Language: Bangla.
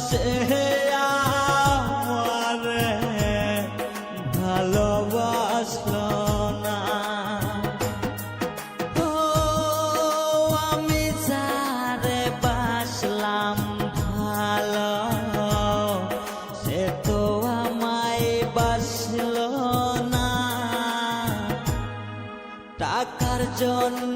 সে আমারে ভালোবাসলো না। ও আমি যারে বাসলাম ভালো, সে তো আমায় বাসলো না। টাকার জন্য